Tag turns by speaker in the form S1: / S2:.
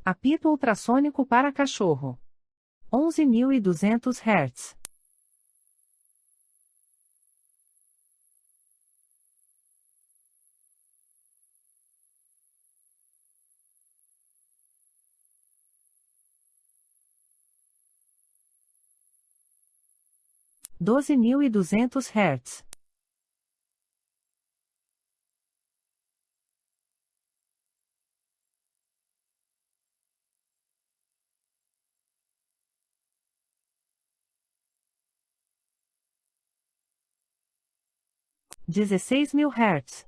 S1: Apito ultrassônico para cachorro. 11.200 Hz. 12.200 Hz. 16.000 Hz.